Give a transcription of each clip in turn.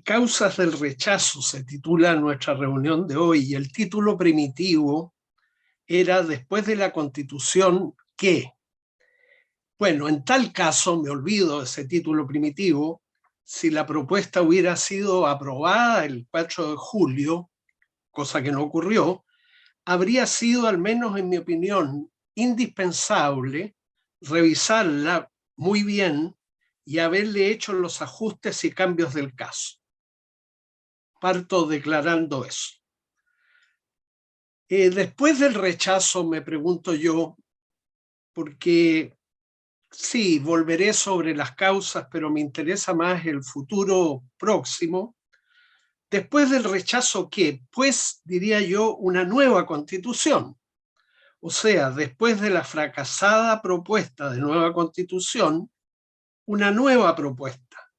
Causas del rechazo se titula nuestra reunión de hoy, y el título primitivo era Después de la Constitución, ¿qué? Bueno, en tal caso, me olvido de ese título primitivo, si la propuesta hubiera sido aprobada el 4 de julio, cosa que no ocurrió, habría sido, al menos en mi opinión, indispensable revisarla muy bien y haberle hecho los ajustes y cambios del caso. Parto declarando eso. Después del rechazo, me pregunto yo, porque sí, volveré sobre las causas, pero me interesa más el futuro próximo. Después del rechazo, ¿qué? Pues, diría yo, una nueva constitución. O sea, después de la fracasada propuesta de nueva constitución, una nueva propuesta.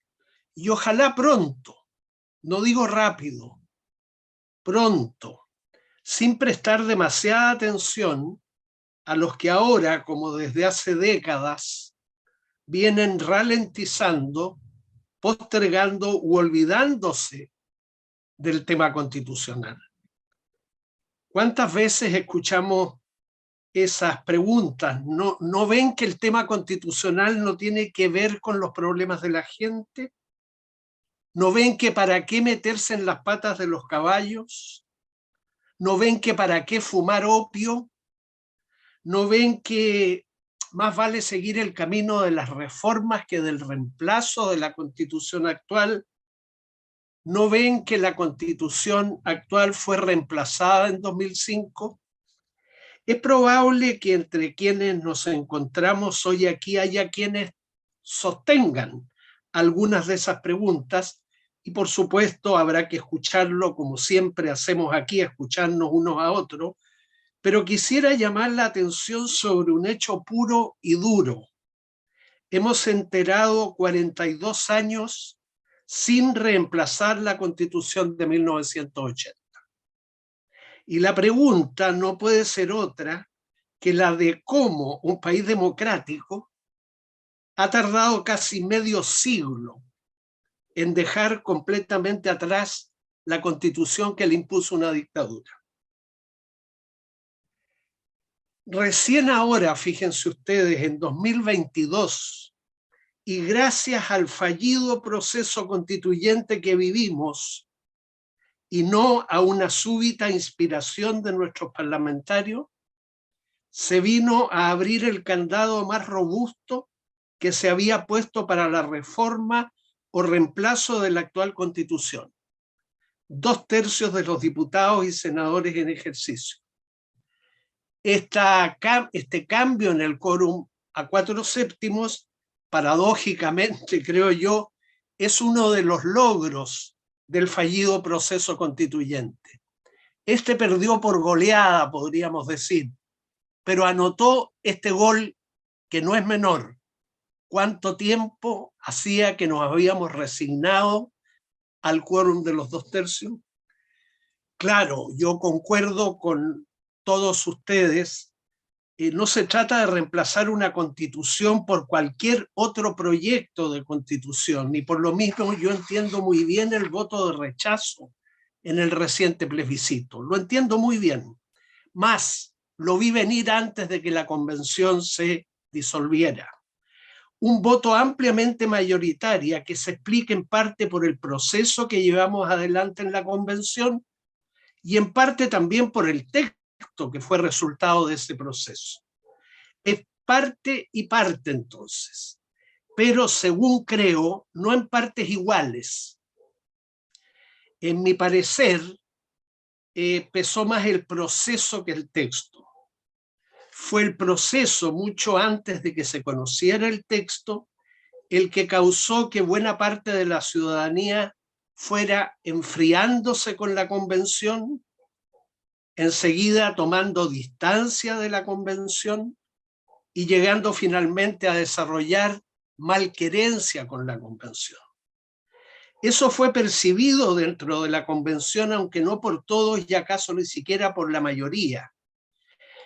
Y ojalá pronto, no digo rápido, pronto, sin prestar demasiada atención a los que ahora, como desde hace décadas, vienen ralentizando, postergando u olvidándose del tema constitucional. ¿Cuántas veces escuchamos esas preguntas? ¿No ven que el tema constitucional no tiene que ver con los problemas de la gente? ¿No ven que para qué meterse en las patas de los caballos? ¿No ven que para qué fumar opio? ¿No ven que más vale seguir el camino de las reformas que del reemplazo de la Constitución actual? ¿No ven que la Constitución actual fue reemplazada en 2005? Es probable que entre quienes nos encontramos hoy aquí haya quienes sostengan algunas de esas preguntas, y por supuesto habrá que escucharlo como siempre hacemos aquí, escucharnos unos a otros, pero quisiera llamar la atención sobre un hecho puro y duro. Hemos enterado 42 años sin reemplazar la Constitución de 1980. Y la pregunta no puede ser otra que la de cómo un país democrático ha tardado casi medio siglo en dejar completamente atrás la Constitución que le impuso una dictadura. Recién ahora, fíjense ustedes, en 2022, y gracias al fallido proceso constituyente que vivimos, y no a una súbita inspiración de nuestros parlamentarios, se vino a abrir el candado más robusto que se había puesto para la reforma o reemplazo de la actual Constitución. 2/3 de los diputados y senadores en ejercicio. Este cambio en el quórum a 4/7, paradójicamente, creo yo, es uno de los logros del fallido proceso constituyente. Este perdió por goleada, podríamos decir, pero anotó este gol que no es menor. ¿Cuánto tiempo hacía que nos habíamos resignado al quórum de los 2/3? Claro, yo concuerdo con todos ustedes, no se trata de reemplazar una constitución por cualquier otro proyecto de constitución, y por lo mismo yo entiendo muy bien el voto de rechazo en el reciente plebiscito, lo entiendo muy bien, más lo vi venir antes de que la convención se disolviera. Un voto ampliamente mayoritario que se explica en parte por el proceso que llevamos adelante en la convención y en parte también por el texto que fue resultado de ese proceso. Es parte y parte entonces, pero según creo, no en partes iguales. En mi parecer, pesó más el proceso que el texto. Fue el proceso, mucho antes de que se conociera el texto, el que causó que buena parte de la ciudadanía fuera enfriándose con la convención, enseguida tomando distancia de la convención y llegando finalmente a desarrollar malquerencia con la convención. Eso fue percibido dentro de la convención, aunque no por todos y acaso ni siquiera por la mayoría.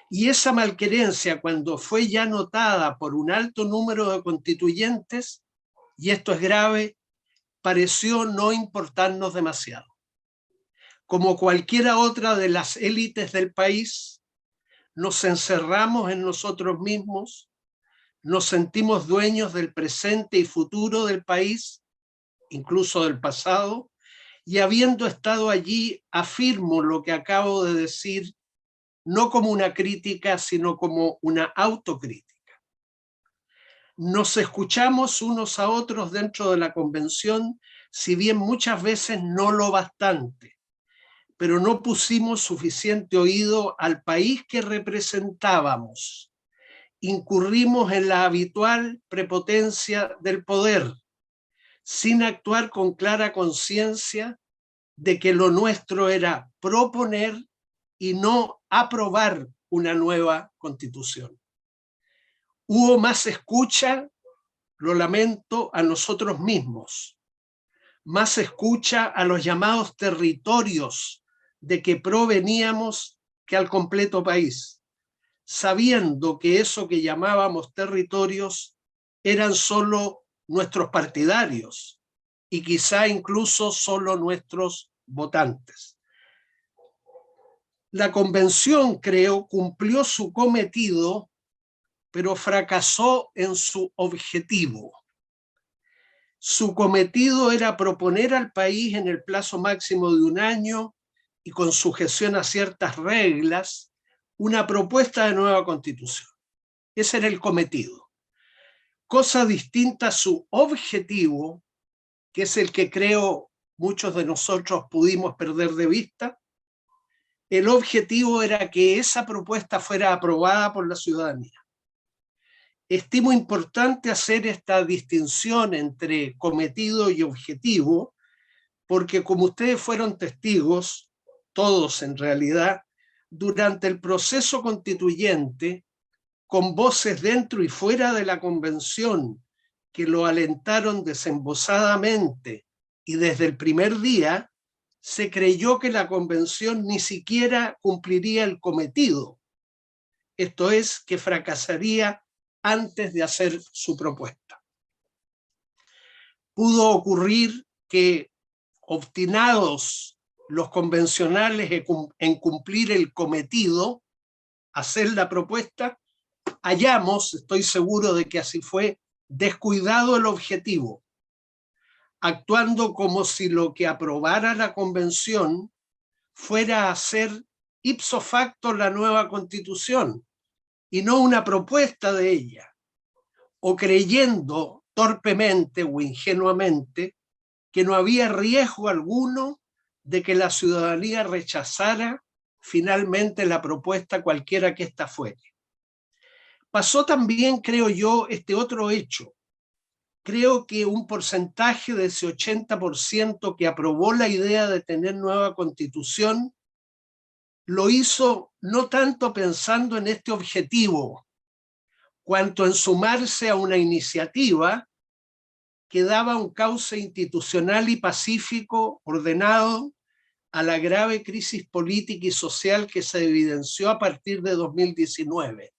Y esa malquerencia, cuando fue ya notada por un alto número de constituyentes, y esto es grave, pareció no importarnos demasiado. Como cualquiera otra de las élites del país, nos encerramos en nosotros mismos, nos sentimos dueños del presente y futuro del país, incluso del pasado, y habiendo estado allí, afirmo lo que acabo de decir, no como una crítica, sino como una autocrítica. Nos escuchamos unos a otros dentro de la convención, si bien muchas veces no lo bastante, pero no pusimos suficiente oído al país que representábamos. Incurrimos en la habitual prepotencia del poder, sin actuar con clara conciencia de que lo nuestro era proponer y no aprobar una nueva constitución. Hubo más escucha, lo lamento, a nosotros mismos, más escucha a los llamados territorios de que proveníamos que al completo país, sabiendo que eso que llamábamos territorios eran solo nuestros partidarios y quizá incluso solo nuestros votantes. La convención, creo, cumplió su cometido, pero fracasó en su objetivo. Su cometido era proponer al país en el plazo máximo de 1 año y con sujeción a ciertas reglas, una propuesta de nueva constitución. Ese era el cometido. Cosa distinta a su objetivo, que es el que creo muchos de nosotros pudimos perder de vista. El objetivo era que esa propuesta fuera aprobada por la ciudadanía. Estimo importante hacer esta distinción entre cometido y objetivo, porque como ustedes fueron testigos, todos en realidad, durante el proceso constituyente, con voces dentro y fuera de la convención que lo alentaron desembosadamente y desde el primer día, se creyó que la convención ni siquiera cumpliría el cometido, esto es, que fracasaría antes de hacer su propuesta. Pudo ocurrir que, obstinados los convencionales en cumplir el cometido, hacer la propuesta, hayamos, estoy seguro de que así fue, descuidado el objetivo, actuando como si lo que aprobara la convención fuera a hacer ipso facto la nueva constitución y no una propuesta de ella, o creyendo torpemente o ingenuamente que no había riesgo alguno de que la ciudadanía rechazara finalmente la propuesta cualquiera que ésta fuere. Pasó también, creo yo, este otro hecho. Creo que un porcentaje de ese 80% que aprobó la idea de tener nueva constitución lo hizo no tanto pensando en este objetivo, cuanto en sumarse a una iniciativa que daba un cauce institucional y pacífico ordenado a la grave crisis política y social que se evidenció a partir de 2019,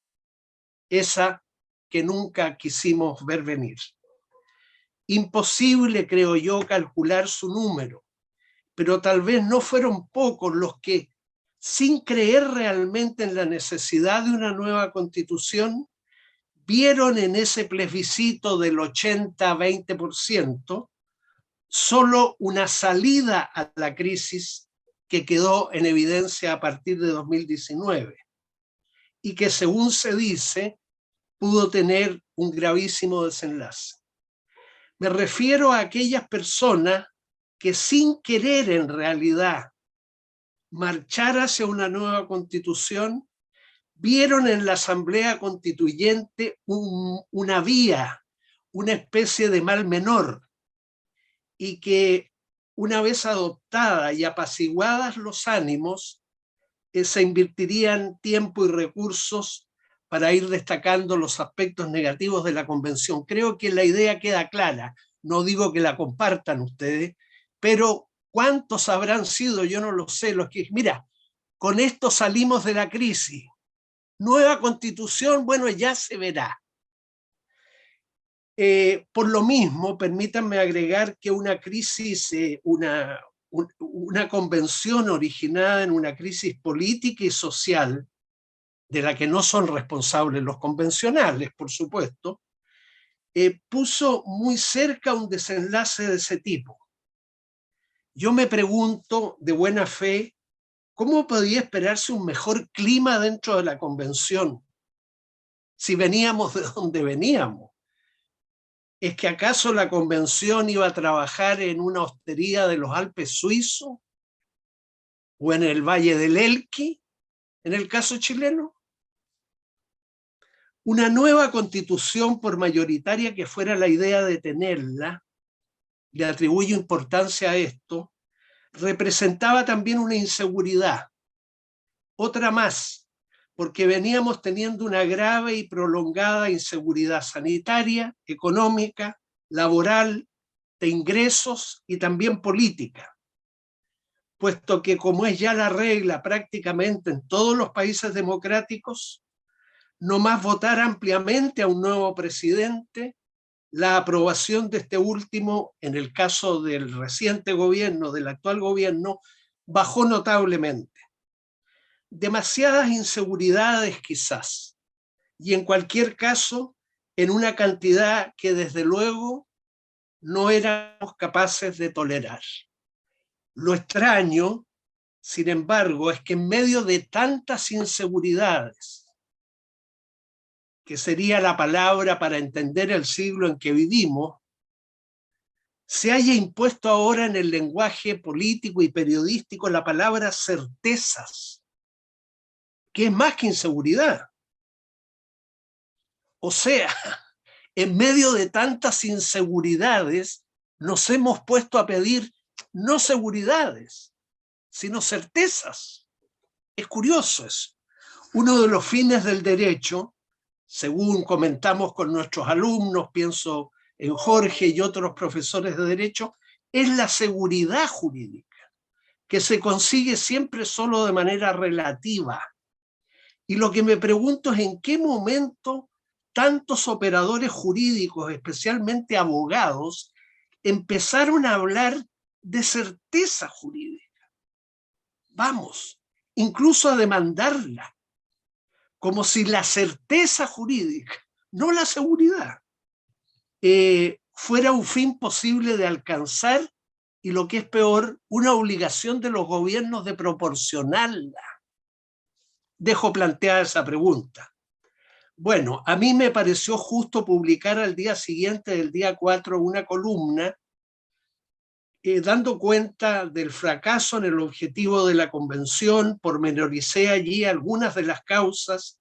esa que nunca quisimos ver venir. Imposible, creo yo, calcular su número, pero tal vez no fueron pocos los que, sin creer realmente en la necesidad de una nueva constitución, vieron en ese plebiscito del 80-20% solo una salida a la crisis que quedó en evidencia a partir de 2019 y que, según se dice, pudo tener un gravísimo desenlace. Me refiero a aquellas personas que sin querer en realidad marchar hacia una nueva constitución, vieron en la Asamblea Constituyente una vía, una especie de mal menor, y que una vez adoptada y apaciguadas los ánimos, se invertirían tiempo y recursos para ir destacando los aspectos negativos de la convención. Creo que la idea queda clara, no digo que la compartan ustedes, pero ¿cuántos habrán sido? Yo no lo sé, los que, mira, con esto salimos de la crisis, nueva constitución, bueno, ya se verá. Por lo mismo, permítanme agregar que una crisis, una convención originada en una crisis política y social, de la que no son responsables los convencionales, por supuesto, puso muy cerca un desenlace de ese tipo. Yo me pregunto, de buena fe, ¿cómo podía esperarse un mejor clima dentro de la convención si veníamos de donde veníamos? ¿Es que acaso la convención iba a trabajar en una hostería de los Alpes suizos o en el Valle del Elqui, en el caso chileno? Una nueva constitución, por mayoritaria que fuera la idea de tenerla, le atribuyo importancia a esto, representaba también una inseguridad, otra más, porque veníamos teniendo una grave y prolongada inseguridad sanitaria, económica, laboral, de ingresos y también política, puesto que, como es ya la regla prácticamente en todos los países democráticos, no más votar ampliamente a un nuevo presidente, la aprobación de este último, en el caso del reciente gobierno, del actual gobierno, bajó notablemente. Demasiadas inseguridades quizás, y en cualquier caso, en una cantidad que desde luego no éramos capaces de tolerar. Lo extraño, sin embargo, es que en medio de tantas inseguridades, que sería la palabra para entender el siglo en que vivimos, se haya impuesto ahora en el lenguaje político y periodístico la palabra certezas, que es más que inseguridad. O sea, en medio de tantas inseguridades, nos hemos puesto a pedir no seguridades, sino certezas. Es curioso eso. Uno de los fines del derecho, según comentamos con nuestros alumnos, pienso en Jorge y otros profesores de derecho, es la seguridad jurídica, que se consigue siempre solo de manera relativa. Y lo que me pregunto es en qué momento tantos operadores jurídicos, especialmente abogados, empezaron a hablar de certeza jurídica. Vamos, incluso a demandarla, como si la certeza jurídica, no la seguridad, fuera un fin posible de alcanzar y, lo que es peor, una obligación de los gobiernos de proporcionarla. Dejo planteada esa pregunta. Bueno, a mí me pareció justo publicar al día siguiente del día 4 una columna dando cuenta del fracaso en el objetivo de la convención, pormenoricé allí algunas de las causas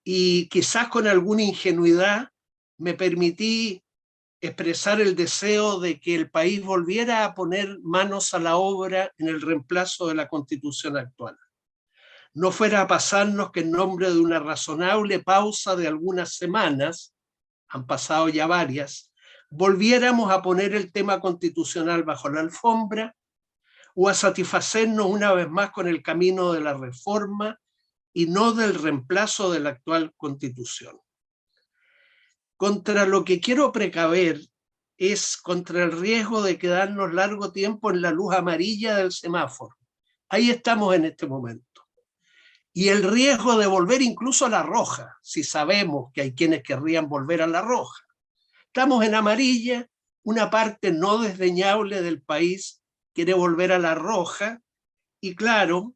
y quizás con alguna ingenuidad me permití expresar el deseo de que el país volviera a poner manos a la obra en el reemplazo de la Constitución actual. No fuera a pasarnos que en nombre de una razonable pausa de algunas semanas, han pasado ya varias, volviéramos a poner el tema constitucional bajo la alfombra o a satisfacernos una vez más con el camino de la reforma y no del reemplazo de la actual Constitución. Contra lo que quiero precaver es contra el riesgo de quedarnos largo tiempo en la luz amarilla del semáforo. Ahí estamos en este momento. Y el riesgo de volver incluso a la roja, si sabemos que hay quienes querrían volver a la roja. Estamos en amarilla, una parte no desdeñable del país quiere volver a la roja, y claro,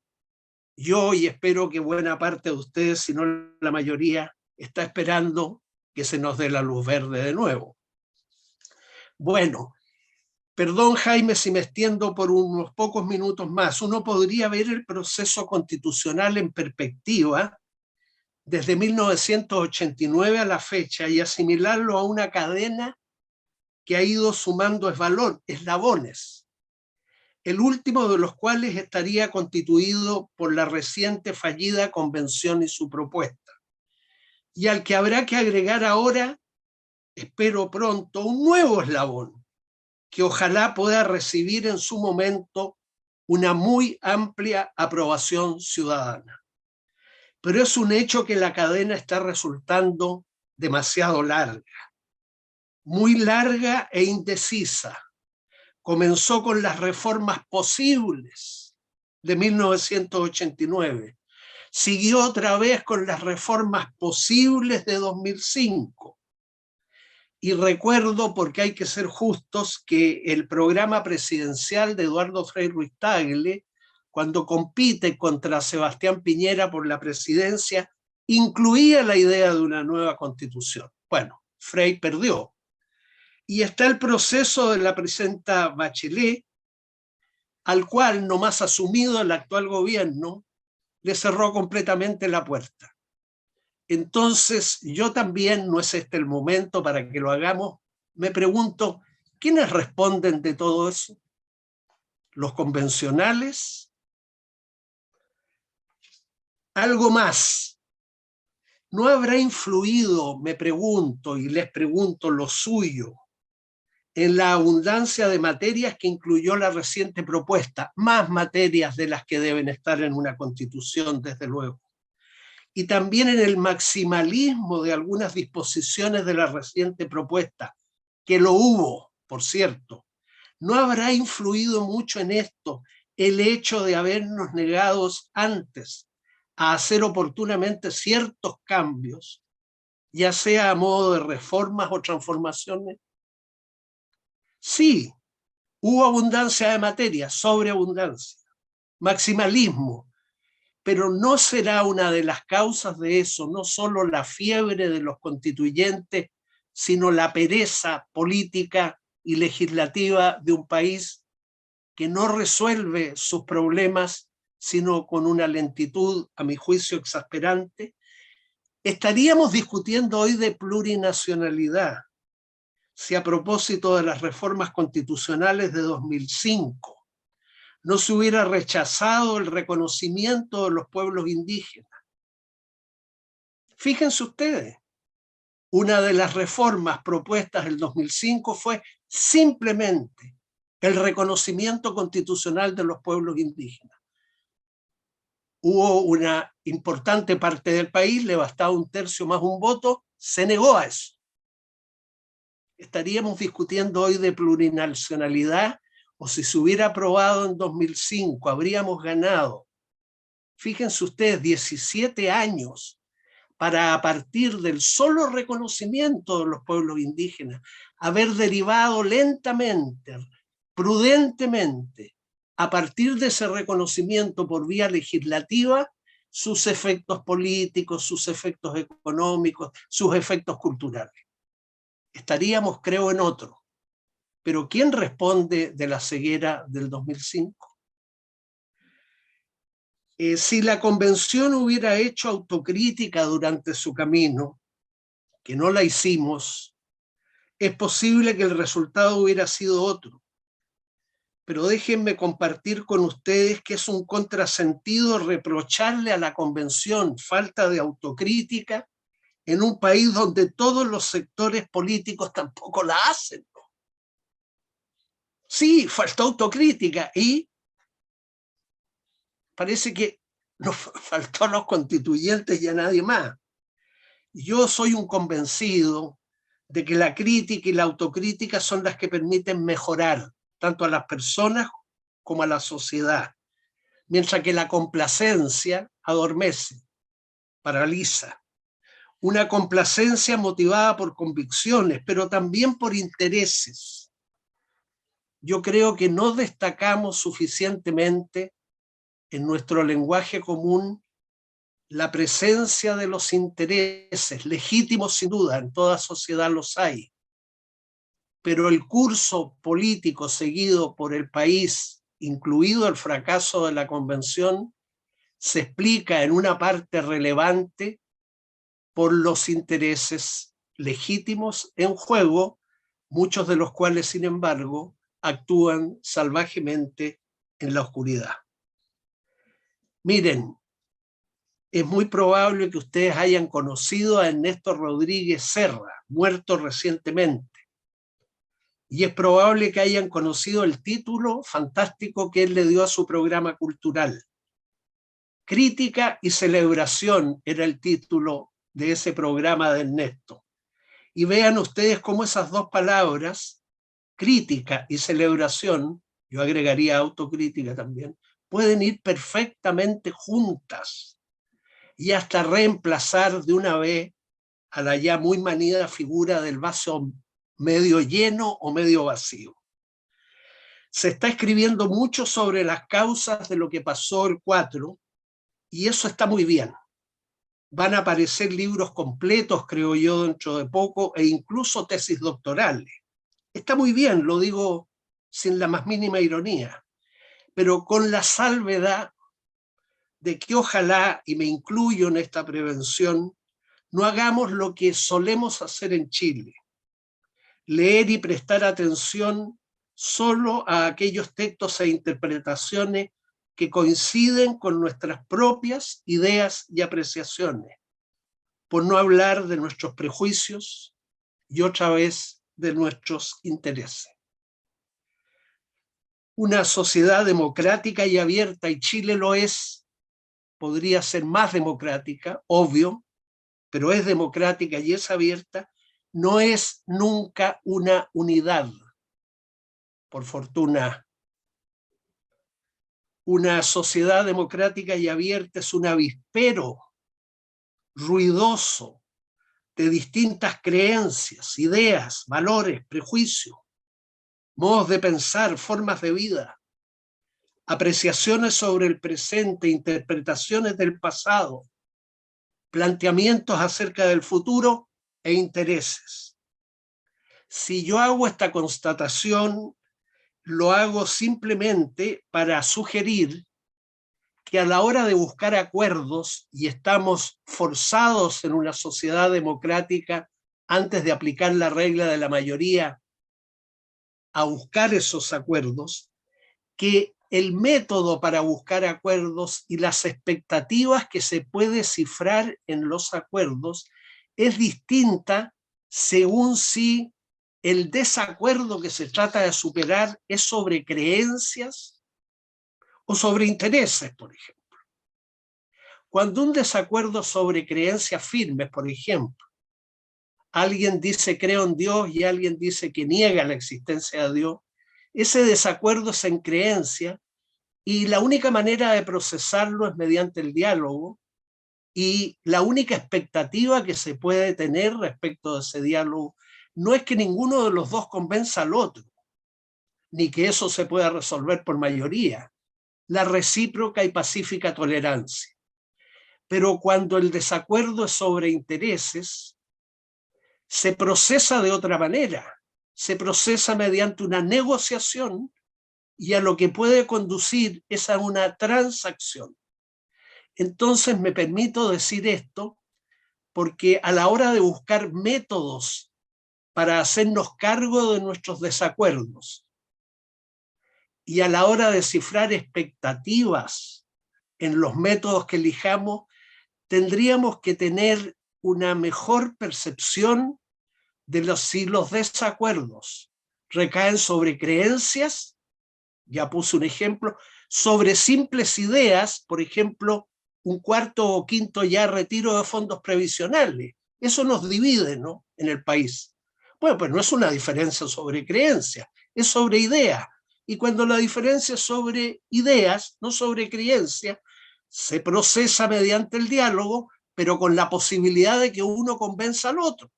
yo y espero que buena parte de ustedes, si no la mayoría, está esperando que se nos dé la luz verde de nuevo. Bueno, perdón Jaime si me extiendo por unos pocos minutos más. Uno podría ver el proceso constitucional en perspectiva desde 1989 a la fecha y asimilarlo a una cadena que ha ido sumando eslabones, el último de los cuales estaría constituido por la reciente fallida convención y su propuesta, y al que habrá que agregar ahora, espero pronto, un nuevo eslabón, que ojalá pueda recibir en su momento una muy amplia aprobación ciudadana. Pero es un hecho que la cadena está resultando demasiado larga. muy larga e indecisa. Comenzó con las reformas posibles de 1989. Siguió otra vez con las reformas posibles de 2005. Y recuerdo, porque hay que ser justos, que el programa presidencial de Eduardo Frei Ruiz-Tagle, cuando compite contra Sebastián Piñera por la presidencia, incluía la idea de una nueva constitución. Bueno, Frei perdió. Y está el proceso de la presidenta Bachelet, al cual, nomás asumido el actual gobierno, le cerró completamente la puerta. Entonces, yo también, no es este el momento para que lo hagamos, me pregunto, ¿quiénes responden de todo eso? ¿Los convencionales? Algo más. ¿No habrá influido, me pregunto, y les pregunto, lo suyo, en la abundancia de materias que incluyó la reciente propuesta? Más materias de las que deben estar en una constitución, desde luego. Y también en el maximalismo de algunas disposiciones de la reciente propuesta, que lo hubo, por cierto. ¿No habrá influido mucho en esto el hecho de habernos negado antes a hacer oportunamente ciertos cambios, ya sea a modo de reformas o transformaciones? Sí, hubo abundancia de materia, sobreabundancia, maximalismo, pero no será una de las causas de eso, no solo la fiebre de los constituyentes, sino la pereza política y legislativa de un país que no resuelve sus problemas, sino con una lentitud, a mi juicio, exasperante. Estaríamos discutiendo hoy de plurinacionalidad, si a propósito de las reformas constitucionales de 2005, no se hubiera rechazado el reconocimiento de los pueblos indígenas. Fíjense ustedes, una de las reformas propuestas en 2005 fue simplemente el reconocimiento constitucional de los pueblos indígenas. Hubo una importante parte del país, le bastaba un tercio más un voto, se negó a eso. Estaríamos discutiendo hoy de plurinacionalidad, o si se hubiera aprobado en 2005, habríamos ganado, fíjense ustedes, 17 años para, a partir del solo reconocimiento de los pueblos indígenas, haber derivado lentamente, prudentemente, a partir de ese reconocimiento por vía legislativa, sus efectos políticos, sus efectos económicos, sus efectos culturales. Estaríamos, creo, en otro. Pero ¿quién responde de la ceguera del 2005? Si la convención hubiera hecho autocrítica durante su camino, que no la hicimos, es posible que el resultado hubiera sido otro. Pero déjenme compartir con ustedes que es un contrasentido reprocharle a la convención falta de autocrítica en un país donde todos los sectores políticos tampoco la hacen. Sí, faltó autocrítica y parece que nos faltó a los constituyentes y a nadie más. Yo soy un convencido de que la crítica y la autocrítica son las que permiten mejorar tanto a las personas como a la sociedad, mientras que la complacencia adormece, paraliza. Una complacencia motivada por convicciones, pero también por intereses. Yo creo que no destacamos suficientemente en nuestro lenguaje común la presencia de los intereses, legítimos sin duda, en toda sociedad los hay, pero el curso político seguido por el país, incluido el fracaso de la convención, se explica en una parte relevante por los intereses legítimos en juego, muchos de los cuales, sin embargo, actúan salvajemente en la oscuridad. Miren, es muy probable que ustedes hayan conocido a Ernesto Rodríguez Serra, muerto recientemente. Y es probable que hayan conocido el título fantástico que él le dio a su programa cultural. Crítica y celebración era el título de ese programa de Ernesto. y vean ustedes cómo esas dos palabras, crítica y celebración, yo agregaría autocrítica también, pueden ir perfectamente juntas y hasta reemplazar de una vez a la ya muy manida figura del vaso medio lleno o medio vacío. Se está escribiendo mucho sobre las causas de lo que pasó el 4, y eso está muy bien. Van a aparecer libros completos, creo yo, dentro de poco, e incluso tesis doctorales. Está muy bien, lo digo sin la más mínima ironía, pero con la salvedad de que ojalá, y me incluyo en esta prevención, no hagamos lo que solemos hacer en Chile: leer y prestar atención solo a aquellos textos e interpretaciones que coinciden con nuestras propias ideas y apreciaciones, por no hablar de nuestros prejuicios y otra vez de nuestros intereses. Una sociedad democrática y abierta, y Chile lo es, podría ser más democrática, obvio, pero es democrática y es abierta, no es nunca una unidad. Por fortuna, una sociedad democrática y abierta es un avispero ruidoso de distintas creencias, ideas, valores, prejuicios, modos de pensar, formas de vida, apreciaciones sobre el presente, interpretaciones del pasado, planteamientos acerca del futuro e intereses. Si yo hago esta constatación, lo hago simplemente para sugerir que a la hora de buscar acuerdos, y estamos forzados en una sociedad democrática, antes de aplicar la regla de la mayoría, a buscar esos acuerdos, que el método para buscar acuerdos y las expectativas que se puede cifrar en los acuerdos es distinta según si el desacuerdo que se trata de superar es sobre creencias o sobre intereses, por ejemplo. Cuando un desacuerdo sobre creencias firmes, por ejemplo, alguien dice creo en Dios y alguien dice que niega la existencia de Dios, ese desacuerdo es en creencia, y la única manera de procesarlo es mediante el diálogo, y la única expectativa que se puede tener respecto de ese diálogo no es que ninguno de los dos convenza al otro, ni que eso se pueda resolver por mayoría, la recíproca y pacífica tolerancia. Pero cuando el desacuerdo es sobre intereses, se procesa de otra manera, se procesa mediante una negociación, y a lo que puede conducir es a una transacción. Entonces me permito decir esto porque a la hora de buscar métodos para hacernos cargo de nuestros desacuerdos y a la hora de descifrar expectativas en los métodos que elijamos, tendríamos que tener una mejor percepción de si los desacuerdos recaen sobre creencias, ya puse un ejemplo, sobre simples ideas, por ejemplo, un cuarto o quinto ya retiro de fondos previsionales. Eso nos divide, ¿no?, en el país. Bueno, pues no es una diferencia sobre creencias, es sobre ideas. Y cuando la diferencia es sobre ideas, no sobre creencias, se procesa mediante el diálogo, pero con la posibilidad de que uno convenza al otro.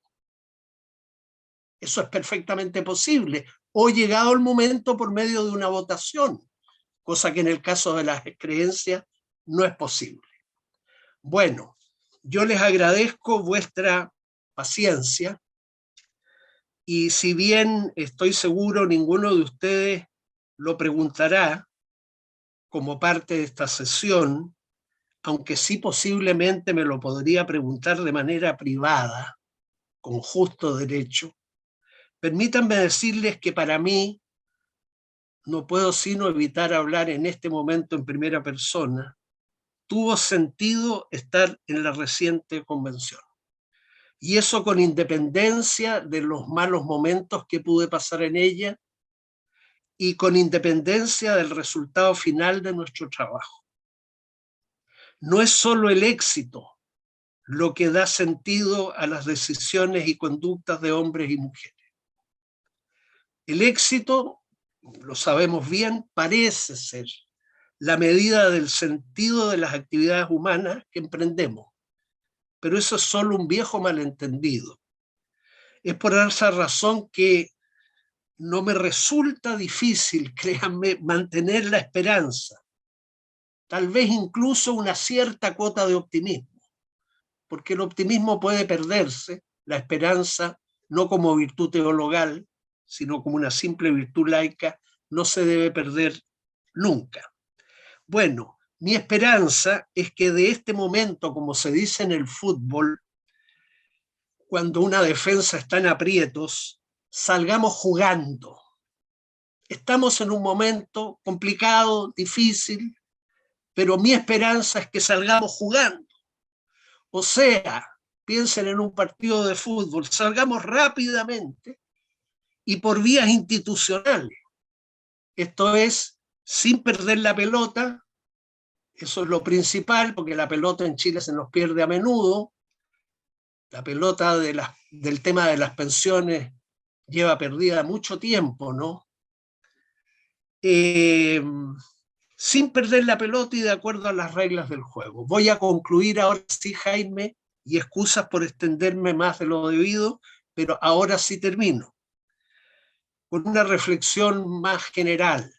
Eso es perfectamente posible. O llegado el momento por medio de una votación, cosa que en el caso de las creencias no es posible. Bueno, yo les agradezco vuestra paciencia, y si bien estoy seguro ninguno de ustedes lo preguntará como parte de esta sesión, aunque sí posiblemente me lo podría preguntar de manera privada, con justo derecho, permítanme decirles que para mí no puedo sino evitar hablar en este momento en primera persona. Tuvo sentido estar en la reciente convención, y eso con independencia de los malos momentos que pude pasar en ella y con independencia del resultado final de nuestro trabajo. No es solo el éxito lo que da sentido a las decisiones y conductas de hombres y mujeres. El éxito, lo sabemos bien, parece ser la medida del sentido de las actividades humanas que emprendemos, pero eso es solo un viejo malentendido. Es por esa razón que no me resulta difícil, créanme, mantener la esperanza, tal vez incluso una cierta cuota de optimismo, porque el optimismo puede perderse, la esperanza, no como virtud teologal, sino como una simple virtud laica, no se debe perder nunca. Bueno, mi esperanza es que de este momento, como se dice en el fútbol, cuando una defensa está en aprietos, salgamos jugando. Estamos en un momento complicado, difícil, pero mi esperanza es que salgamos jugando. O sea, piensen en un partido de fútbol, salgamos rápidamente y por vías institucionales. Esto es, sin perder la pelota, eso es lo principal, porque la pelota en Chile se nos pierde a menudo. La pelota del tema de las pensiones lleva perdida mucho tiempo, ¿no? Sin perder la pelota y de acuerdo a las reglas del juego. Voy a concluir ahora sí, Jaime, y excusas por extenderme más de lo debido, pero ahora sí termino, con una reflexión más general.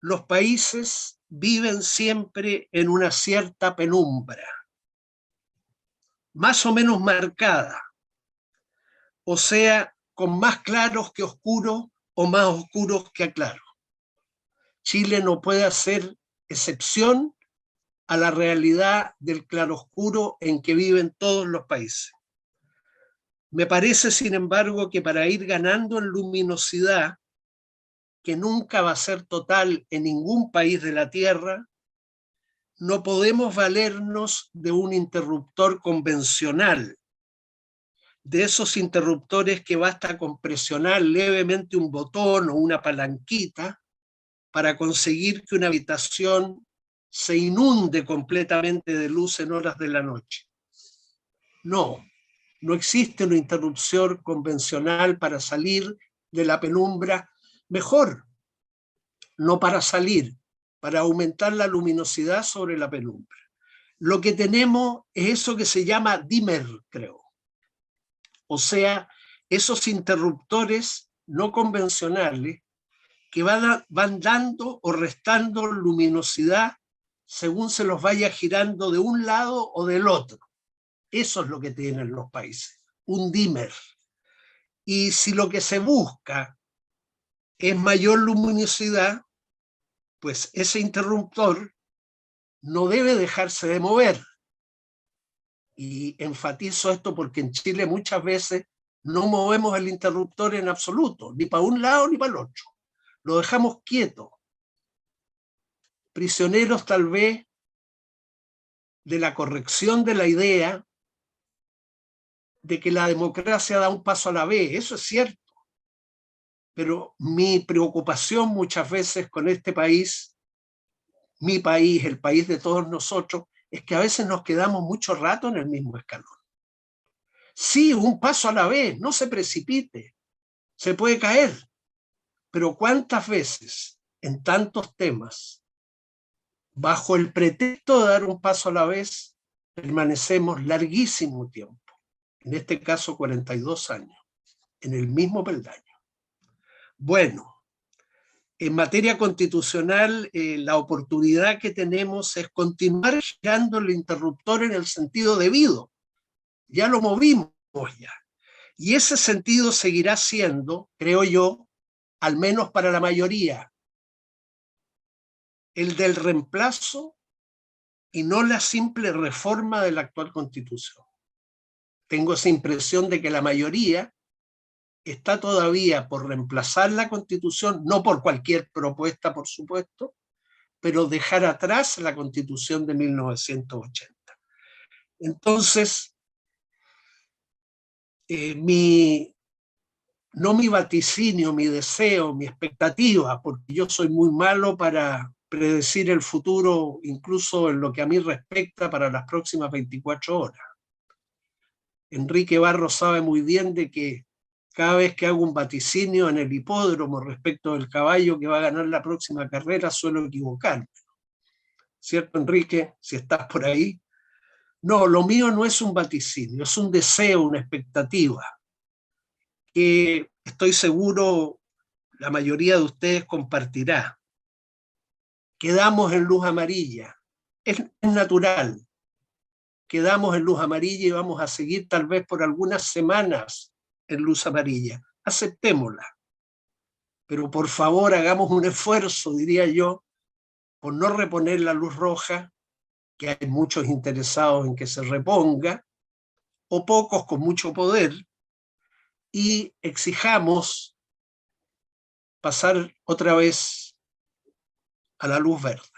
Los países viven siempre en una cierta penumbra, más o menos marcada, o sea, con más claros que oscuros o más oscuros que claros. Chile no puede hacer excepción a la realidad del claroscuro en que viven todos los países. Me parece, sin embargo, que para ir ganando en luminosidad, que nunca va a ser total en ningún país de la Tierra, no podemos valernos de un interruptor convencional, de esos interruptores que basta con presionar levemente un botón o una palanquita para conseguir que una habitación se inunde completamente de luz en horas de la noche. No, no existe una interrupción convencional para salir de la penumbra. Mejor, no para salir, para aumentar la luminosidad sobre la penumbra. Lo que tenemos es eso que se llama dimmer, creo. O sea, esos interruptores no convencionales que van dando o restando luminosidad según se los vaya girando de un lado o del otro. Eso es lo que tienen los países, un dimmer. Y si lo que se busca es mayor luminosidad, pues ese interruptor no debe dejarse de mover. Y enfatizo esto porque en Chile muchas veces no movemos el interruptor en absoluto, ni para un lado ni para el otro. Lo dejamos quieto. Prisioneros tal vez de la corrección de la idea de que la democracia da un paso a la vez. Eso es cierto. Pero mi preocupación muchas veces con este país, mi país, el país de todos nosotros, es que a veces nos quedamos mucho rato en el mismo escalón. Sí, un paso a la vez, no se precipite, se puede caer, pero ¿cuántas veces en tantos temas, bajo el pretexto de dar un paso a la vez, permanecemos larguísimo tiempo, en este caso 42 años, en el mismo peldaño? Bueno, en materia constitucional, la oportunidad que tenemos es continuar girando el interruptor en el sentido debido. Ya lo movimos ya. Y ese sentido seguirá siendo, creo yo, al menos para la mayoría, el del reemplazo y no la simple reforma de la actual Constitución. Tengo esa impresión de que la mayoría está todavía por reemplazar la Constitución, no por cualquier propuesta, por supuesto, pero dejar atrás la Constitución de 1980. Entonces, no mi vaticinio, mi deseo, mi expectativa, porque yo soy muy malo para predecir el futuro, incluso en lo que a mí respecta, para las próximas 24 horas. Enrique Barros sabe muy bien de que cada vez que hago un vaticinio en el hipódromo respecto del caballo que va a ganar la próxima carrera, suelo equivocarme. ¿Cierto, Enrique? Si estás por ahí. No, lo mío no es un vaticinio, es un deseo, una expectativa, que estoy seguro la mayoría de ustedes compartirá. Quedamos en luz amarilla. Es natural. Quedamos en luz amarilla y vamos a seguir tal vez por algunas semanas en luz amarilla. Aceptémosla. Pero por favor hagamos un esfuerzo, diría yo, por no reponer la luz roja, que hay muchos interesados en que se reponga, o pocos con mucho poder, y exijamos pasar otra vez a la luz verde.